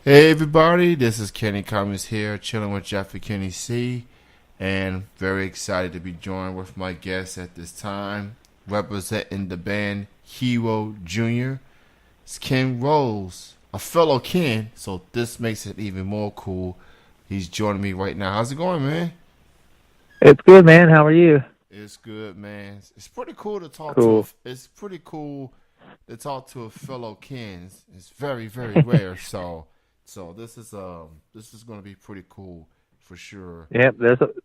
Hey everybody, this is Kenny Cummings here, chilling with Jeffrey Kenny C, and very excited to be joined with my guest at this time, representing the band Hero Jr. It's Ken Rose, a fellow Ken, so this makes it even more cool. He's joining me right now. How's it going, man? It's good, man. How are you? It's good, man. It's pretty cool to talk to a. Cool. It's pretty cool to talk to a fellow Ken. It's very very rare. So this is gonna be pretty cool for sure. Yep,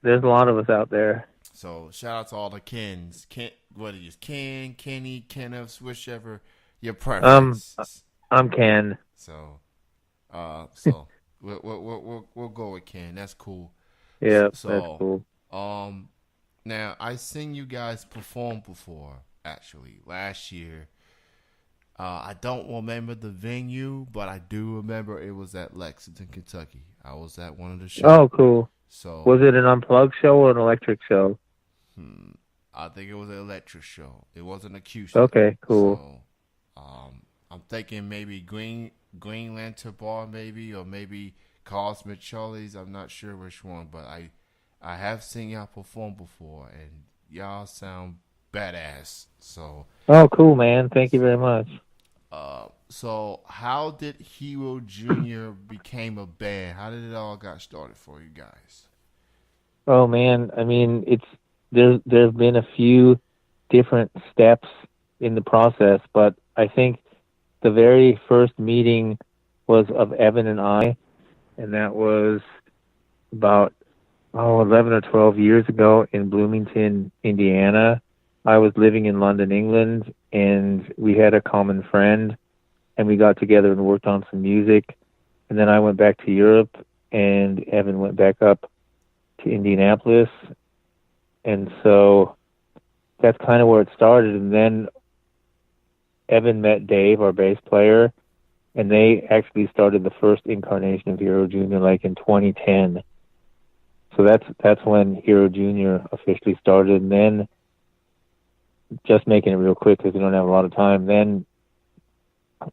there's a lot of us out there. So shout out to all the Kens. Ken, what it is, Ken, Kenny, Kenneths, whichever your Um, preference. I'm Ken. So so we'll go with Ken. That's cool. Yep, that's So cool. um now I seen you guys perform before actually last year. I don't remember the venue, but I do remember it was at Lexington, Kentucky. I was at one of the shows. Oh, cool. Was So it an unplugged show or an electric show? hmm, I think it was an electric show. It wasn't acoustic. Okay, cool. So I'm thinking maybe Green Lantern Bar, maybe, or maybe Cosmic Charlie's. I'm not sure which one, but I have seen y'all perform before, and y'all sound badass. Oh, cool, man. Thank you very much. So how did Hero Junior became a band? How did it all got started for you guys? Oh, man. I mean, there's been a few different steps in the process, but I think the very first meeting was of Evan and I, and that was about 11 or 12 years ago in Bloomington, Indiana. I was living in London, England, and we had a common friend, and we got together and worked on some music. And then I went back to Europe, and Evan went back up to Indianapolis. And so that's kind of where it started. And then Evan met Dave, our bass player, and they actually started the first incarnation of Hero Junior like in 2010. So that's when Hero Junior officially started. And then, just making it real quick because we don't have a lot of time, then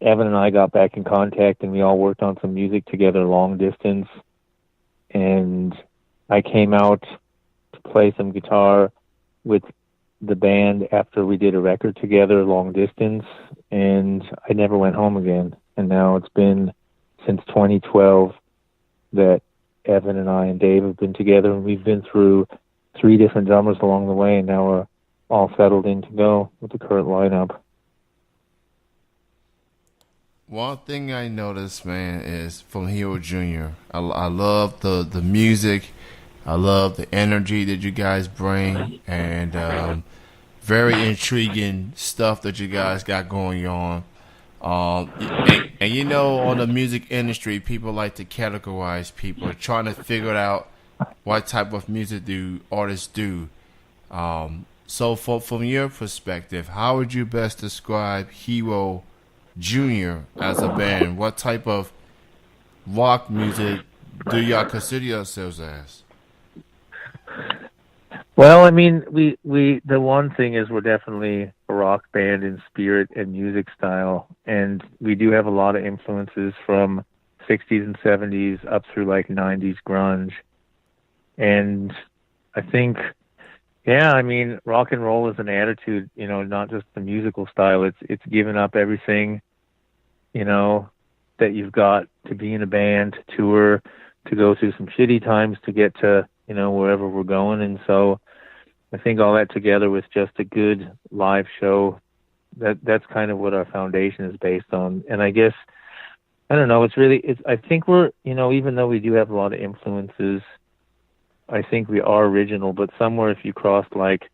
Evan and I got back in contact and we all worked on some music together long distance. And I came out to play some guitar with the band after we did a record together long distance. And I never went home again. And now it's been since 2012 that Evan and I and Dave have been together, and we've been through three different drummers along the way, and now we're all settled in to go with the current lineup. One thing I noticed, man, is from Hero Junior. I love the music. I love the energy that you guys bring, and very intriguing stuff that you guys got going on. And you know, on the music industry, people like to categorize people, trying to figure out what type of music do artists do. So, from your perspective, how would you best describe Hero Junior as a band? What type of rock music do y'all consider yourselves as? Well, I mean, the one thing is we're definitely a rock band in spirit and music style, and we do have a lot of influences from 60s and 70s up through like 90s grunge. And I think, yeah, I mean, rock and roll is an attitude, not just the musical style. It's giving up everything, you know, that you've got to be in a band, to tour, to go through some shitty times to get to, wherever we're going. And so I think all that together with just a good live show, that's kind of what our foundation is based on. And I guess, I don't know, I think we're, even though we do have a lot of influences, I think we are original, but somewhere if you crossed like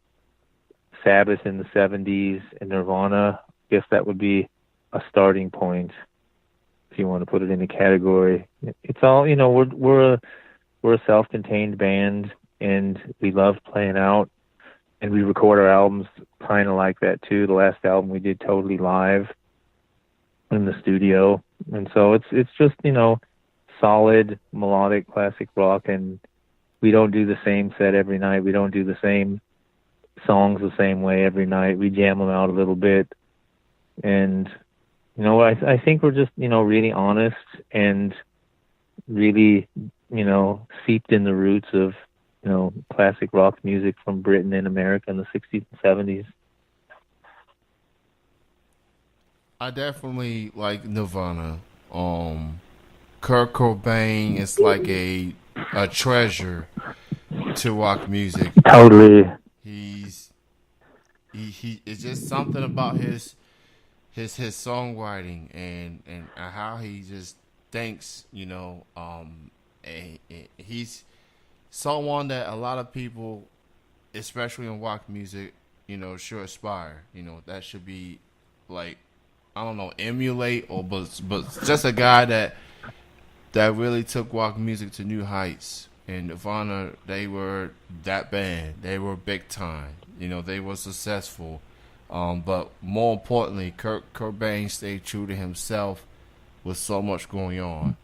Sabbath in the 70s and Nirvana, I guess that would be a starting point if you want to put it in a category. It's all, we're a self-contained band, and we love playing out, and we record our albums kind of like that too. The last album we did totally live in the studio, and so it's just solid melodic classic rock, and we don't do the same set every night. We don't do the same songs the same way every night. We jam them out a little bit, and I think we're just really honest, and really, seeped in the roots of, classic rock music from Britain and America in the 60s and 70s. I definitely like Nirvana. Kurt Cobain is like a treasure to rock music. Totally. He's he it's just something about his songwriting and how he just thinks, he's someone that a lot of people, especially in rock music, should aspire. That should be like, I don't know, emulate, or but just a guy that really took rock music to new heights. And Nirvana, they were that band. They were big time. They were successful. But more importantly, Kurt Cobain stayed true to himself with so much going on.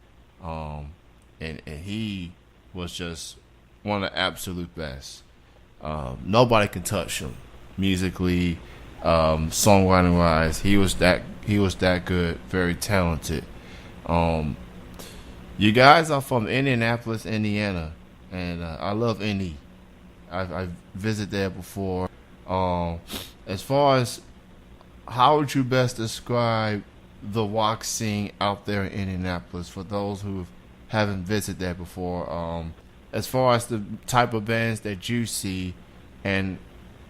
And he was just one of the absolute best. Nobody can touch him musically, songwriting wise. He was that good, very talented. Um, you guys are from Indianapolis, Indiana, and I love Indy. I've visited there before. Um, as far as how would you best describe the rock scene out there in Indianapolis for those who haven't visited there before? As far as the type of bands that you see, and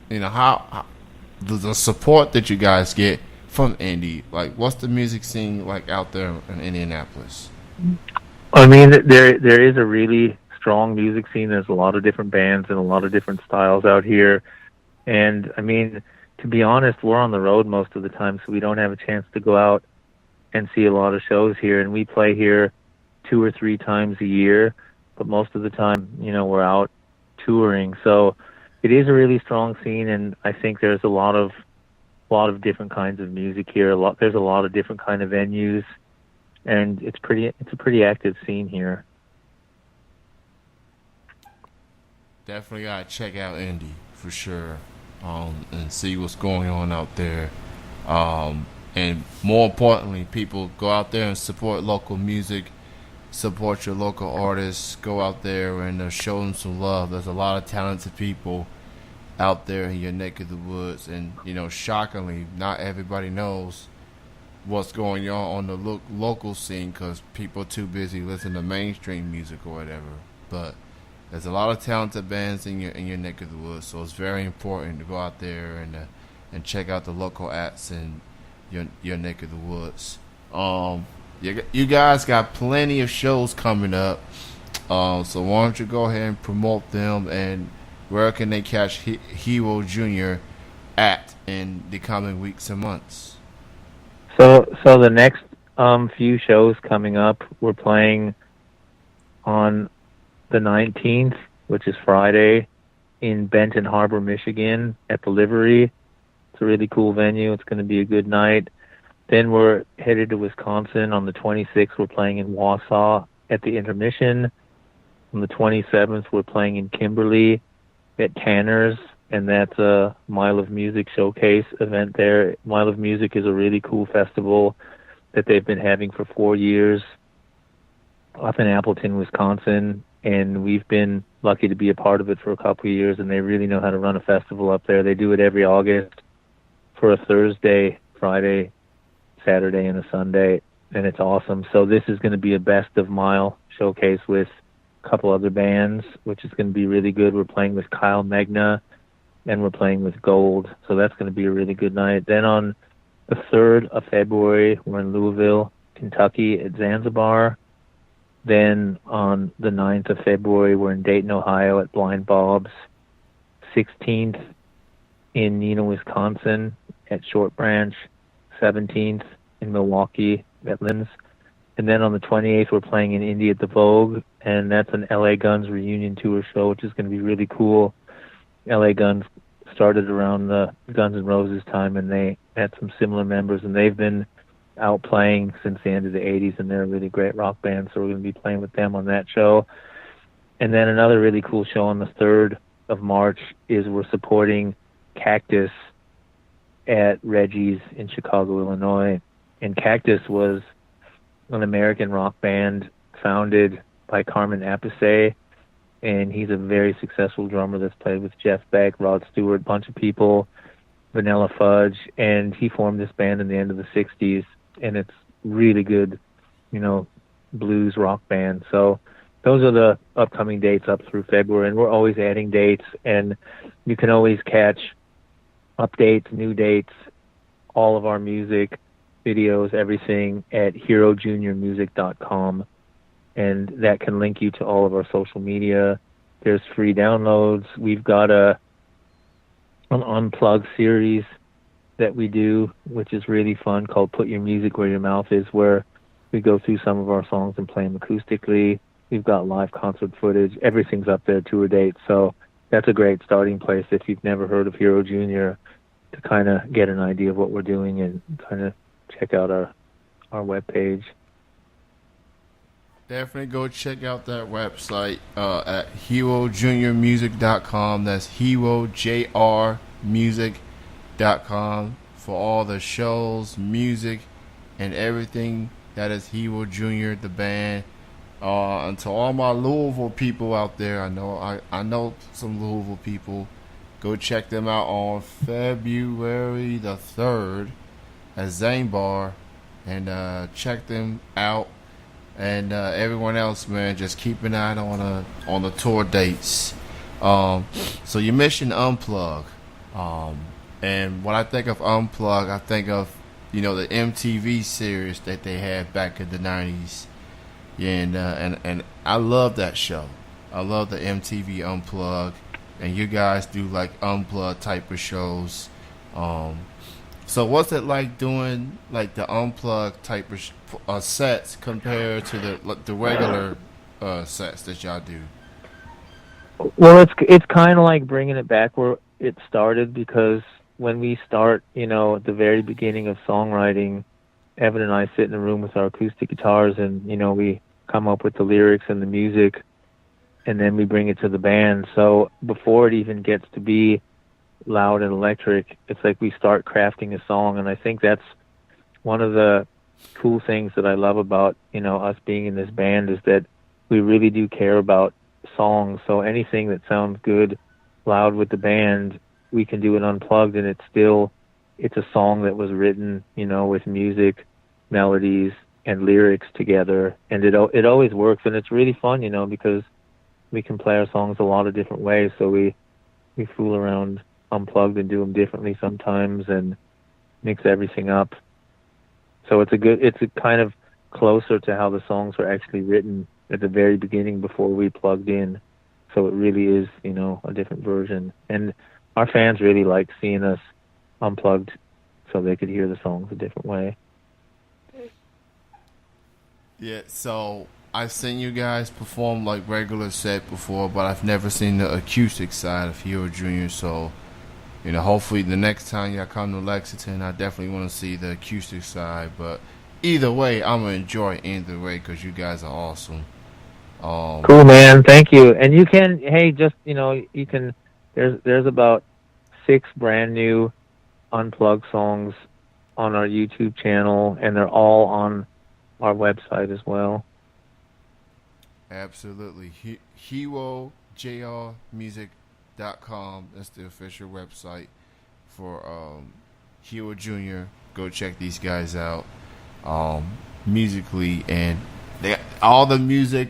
how the support that you guys get from Indy, like what's the music scene like out there in Indianapolis? I mean, there is a really strong music scene. There's a lot of different bands and a lot of different styles out here. And I mean, to be honest, we're on the road most of the time, so we don't have a chance to go out and see a lot of shows here. And we play here 2 or 3 times a year, but most of the time, we're out touring. So it is a really strong scene, and I think there's a lot of different kinds of music here. There's a lot of different kind of venues, and it's a pretty active scene here. Definitely gotta check out Indy for sure, and see what's going on out there. And more importantly, people go out there and support local music, support your local artists. Go out there and show them some love. There's a lot of talented people out there in your neck of the woods, and shockingly, not everybody knows what's going on the local scene because people are too busy listening to mainstream music or whatever. But there's a lot of talented bands in your neck of the woods, so it's very important to go out there and check out the local acts in your neck of the woods. You guys got plenty of shows coming up, so why don't you go ahead and promote them, and where can they catch Hero Junior at in the coming weeks and months? So the next few shows coming up, we're playing on the 19th, which is Friday, in Benton Harbor, Michigan, at the Livery. It's a really cool venue. It's going to be a good night. Then we're headed to Wisconsin. On the 26th, we're playing in Wausau at the Intermission. On the 27th, we're playing in Kimberly at Tanner's, and that's a Mile of Music showcase event there. Mile of Music is a really cool festival that they've been having for 4 years up in Appleton, Wisconsin, and we've been lucky to be a part of it for a couple of years, and they really know how to run a festival up there. They do it every August for a Thursday, Friday, Saturday, and a Sunday, and it's awesome. So this is going to be a Best of Mile showcase with a couple other bands, which is going to be really good. We're playing with Kyle Megna, and we're playing with Gold, so that's going to be a really good night. Then on the 3rd of February, we're in Louisville, Kentucky at Zanzibar. Then on the 9th of February, we're in Dayton, Ohio at Blind Bob's. 16th in Neenah, Wisconsin at Short Branch. 17th in Milwaukee at Lynn's. And then on the 28th, we're playing in Indy at the Vogue, and that's an LA Guns reunion tour show, which is going to be really cool. LA Guns started around the Guns N' Roses time, and they had some similar members, and they've been out playing since the end of the 80s, and they're a really great rock band, so we're going to be playing with them on that show. And then another really cool show on the 3rd of March is we're supporting Cactus at Reggie's in Chicago, Illinois. And Cactus was an American rock band founded by Carmen Appice, and he's a very successful drummer that's played with Jeff Beck, Rod Stewart, bunch of people, Vanilla Fudge, and he formed this band in the end of the '60s, and it's really good, you know, blues rock band. So those are the upcoming dates up through February, and we're always adding dates, and you can always catch updates, new dates, all of our music, videos, everything at herojuniormusic.com, and that can link you to all of our social media. There's free downloads. We've got an Unplugged series that we do, which is really fun, called Put Your Music Where Your Mouth Is, where we go through some of our songs and play them acoustically. We've got live concert footage. Everything's up there, tour dates. So that's a great starting place if you've never heard of Hero Junior, to kind of get an idea of what we're doing and kind of check out our webpage. Definitely go check out that website at herojuniormusic.com. That's herojrmusic.com for all the shows, music, and everything that is Hero Junior, the band. And to all my Louisville people out there, I know some Louisville people. Go check them out on February the 3rd at Zane Bar, and check them out. And everyone else, man, just keep an eye on the tour dates. So you mentioned Unplug, and when I think of Unplug, I think of the MTV series that they had back in the '90s. Yeah, and I love that show. I love the MTV Unplug, and you guys do like Unplug type of shows. So what's it like doing like the Unplug type of sets compared to the regular sets that y'all do? Well, it's kind of like bringing it back where it started, because when we start, at the very beginning of songwriting, Evan and I sit in a room with our acoustic guitars, and we come up with the lyrics and the music, and then we bring it to the band. So before it even gets to be loud and electric, it's like we start crafting a song. And I think that's one of the cool things that I love about us being in this band, is that we really do care about songs. So anything that sounds good loud with the band, we can do it unplugged, and it's a song that was written with music, melodies, and lyrics together, and it always works. And it's really fun because we can play our songs a lot of different ways. So we fool around unplugged and do them differently sometimes, and mix everything up. So it's a kind of closer to how the songs were actually written at the very beginning before we plugged in. So it really is a different version, and our fans really like seeing us unplugged so they could hear the songs a different way. Yeah, so I've seen you guys perform like regular set before, but I've never seen the acoustic side of Hero Junior. So hopefully the next time y'all come to Lexington, I definitely want to see the acoustic side. But either way, I'm going to enjoy either way, because you guys are awesome. Cool, man. Thank you. And you can, you can, there's about 6 brand new Unplugged songs on our YouTube channel, and they're all on our website as well. Absolutely. herojrmusic.com. That's the official website for Hero Junior. Go check these guys out musically, and all the music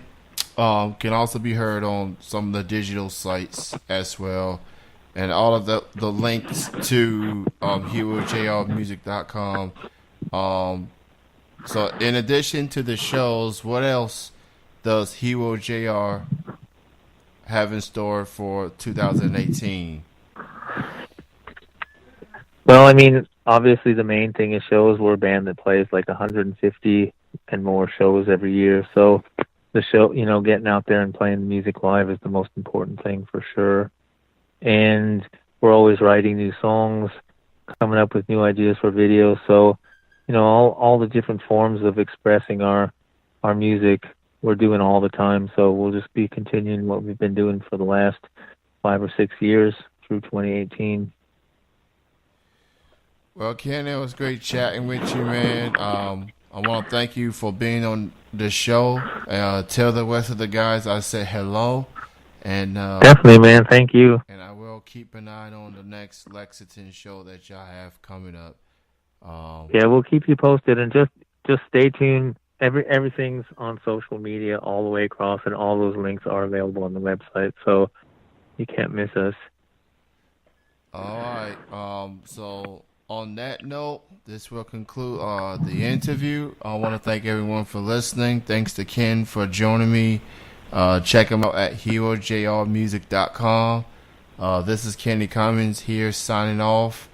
can also be heard on some of the digital sites as well, and all of the links to herojrmusic.com. So in addition to the shows, what else does Hero JR have in store for 2018? Well, obviously the main thing is shows. We're a band that plays like 150 and more shows every year. So the show, getting out there and playing music live is the most important thing for sure. And we're always writing new songs, coming up with new ideas for videos. So, all the different forms of expressing our music, we're doing all the time. So we'll just be continuing what we've been doing for the last 5 or 6 years through 2018. Well, Ken, it was great chatting with you, man. I want to thank you for being on the show. Tell the rest of the guys I said hello, and Definitely, man. Thank you. and I will keep an eye on the next Lexington show that y'all have coming up. Yeah, we'll keep you posted, and just stay tuned. Everything's on social media all the way across, and all those links are available on the website, so you can't miss us. All right. So on that note, this will conclude the interview. I want to thank everyone for listening. Thanks to Ken for joining me. Check him out at herojrmusic.com. This is Kenny Cummins here signing off.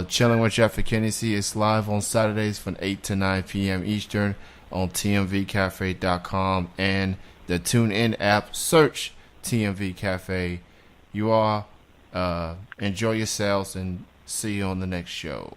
Chilling with Jeff and Kenny C is live on Saturdays from 8 to 9 p.m. Eastern on tmvcafe.com and the TuneIn app. Search TMV Cafe. You all enjoy yourselves and see you on the next show.